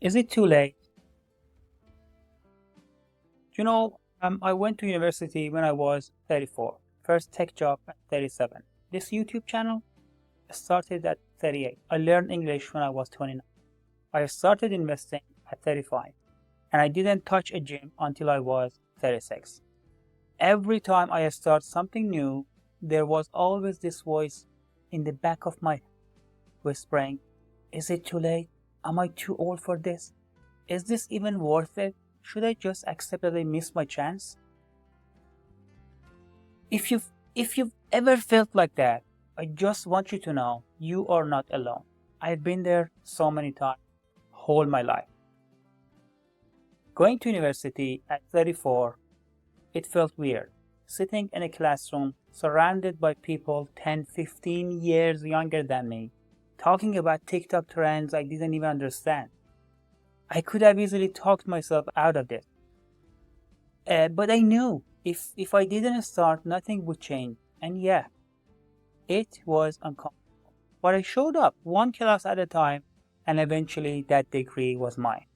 Is it too late? I went to university when I was 34. First tech job at 37. This YouTube channel started at 38. I learned English when I was 29. I started investing at 35. And I didn't touch a gym until I was 36. Every time I start something new, there was always this voice in the back of my head whispering, is it too late? Am I too old for this? Is this even worth it? Should I just accept that I missed my chance? If you've ever felt like that, I just want you to know you are not alone. I've been there so many times, whole my life. Going to university at 34, it felt weird. Sitting in a classroom surrounded by people 10, 15 years younger than me, talking about TikTok trends I didn't even understand. I could have easily talked myself out of this. But I knew if I didn't start, nothing would change. And yeah, it was uncomfortable. But I showed up one class at a time, and eventually that degree was mine.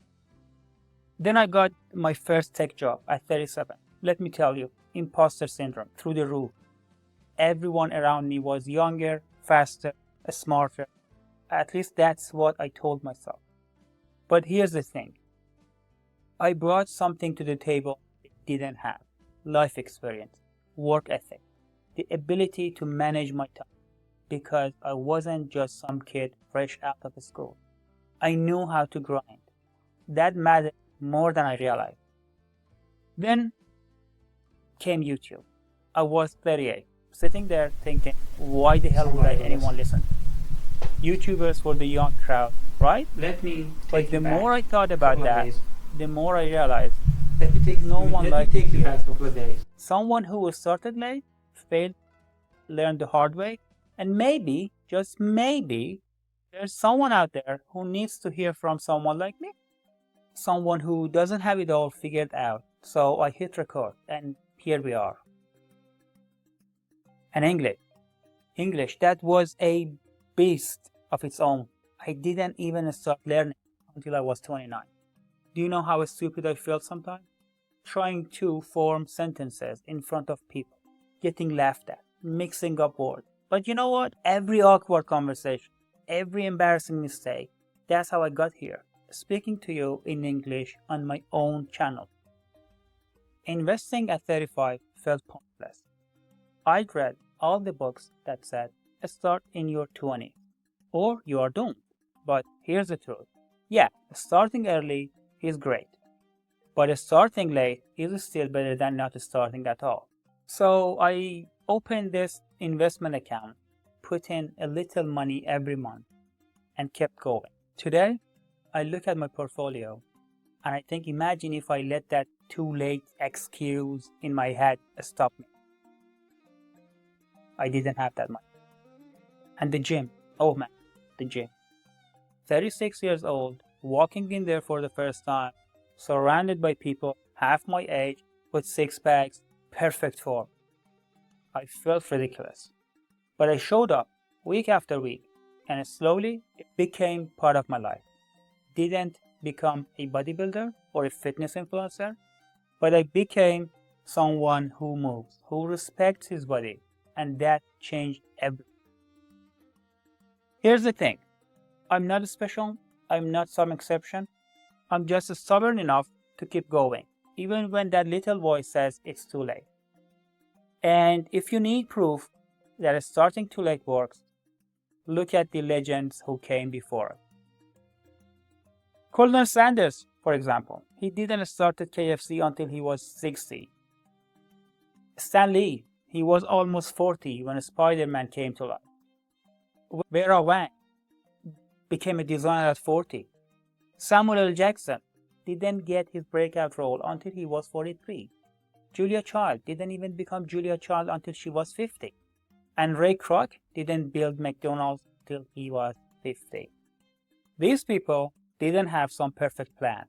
Then I got my first tech job at 37. Let me tell you, imposter syndrome through the roof. Everyone around me was younger, faster, smarter. At least that's what I told myself. But here's the thing. I brought something to the table it didn't have. Life experience, work ethic, the ability to manage my time. Because I wasn't just some kid fresh out of school. I knew how to grind. That mattered more than I realized. Then came YouTube. I was 38, sitting there thinking, why the hell would anyone listen? YouTubers for the young crowd, right? But the more I thought about that, the more I realized no one liked it here. Someone who started late, failed, learned the hard way, and maybe, just maybe, there's someone out there who needs to hear from someone like me. Someone who doesn't have it all figured out. So I hit record, and here we are. And English, that was a beast of its own. I didn't even start learning until I was 29. Do you know how stupid I felt sometimes? Trying to form sentences in front of people, getting laughed at, mixing up words. But you know what? Every awkward conversation, every embarrassing mistake, that's how I got here, speaking to you in English on my own channel. Investing at 35 felt pointless. I'd read all the books that said, start in your 20s, or you are doomed. But here's the truth. Yeah, starting early is great. But starting late is still better than not starting at all. So I opened this investment account, put in a little money every month, and kept going. Today, I look at my portfolio and I think, imagine if I let that too late excuse in my head stop me. I didn't have that money. And the gym, oh man, the gym. 36 years old, walking in there for the first time, surrounded by people half my age with six packs, perfect form. I felt ridiculous. But I showed up week after week, and slowly it became part of my life. Didn't become a bodybuilder or a fitness influencer, but I became someone who moves, who respects his body, and that changed everything. Here's the thing. I'm not special. I'm not some exception. I'm just stubborn enough to keep going, even when that little voice says it's too late. And if you need proof that starting too late works, look at the legends who came before us. Colonel Sanders, for example, he didn't start at KFC until he was 60. Stan Lee, he was almost 40 when Spider-Man came to life. Vera Wang became a designer at 40. Samuel L. Jackson didn't get his breakout role until he was 43. Julia Child didn't even become Julia Child until she was 50. And Ray Kroc didn't build McDonald's till he was 50. These people didn't have some perfect plan.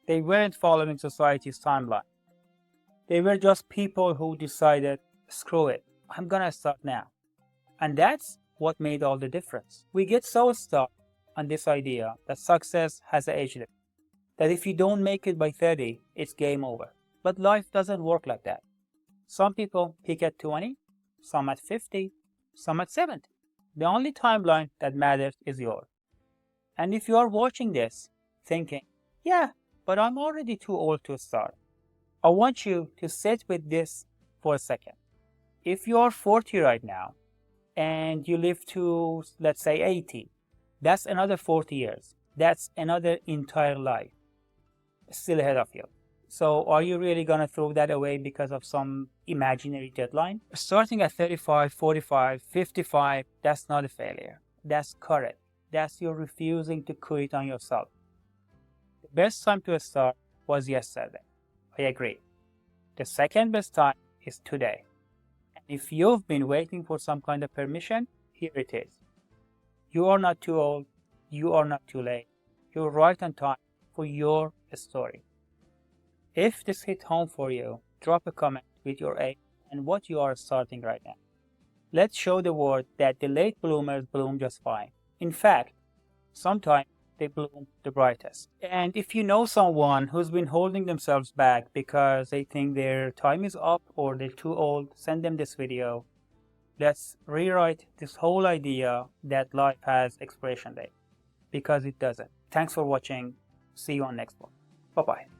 They weren't following society's timeline. They were just people who decided, screw it, I'm gonna start now. And that's what made all the difference. We get so stuck on this idea that success has an age limit, that if you don't make it by 30, it's game over. But life doesn't work like that. Some people peak at 20, some at 50, some at 70. The only timeline that matters is yours. And if you are watching this thinking, yeah, but I'm already too old to start, I want you to sit with this for a second. If you are 40 right now and you live to, let's say, 80, that's another 40 years. That's another entire life still ahead of you. So are you really going to throw that away because of some imaginary deadline? Starting at 35, 45, 55, that's not a failure. That's courage. That's you refusing to quit on yourself. The best time to start was yesterday. I agree. The second best time is today. And if you've been waiting for some kind of permission, here it is. You are not too old. You are not too late. You're right on time for your story. If this hit home for you, drop a comment with your age and what you are starting right now. Let's show the world that the late bloomers bloom just fine. In fact, sometimes they bloom the brightest. And if you know someone who's been holding themselves back because they think their time is up or they're too old, send them this video. Let's rewrite this whole idea that life has expiration date, because it doesn't. Thanks for watching. See you on next one. Bye-bye.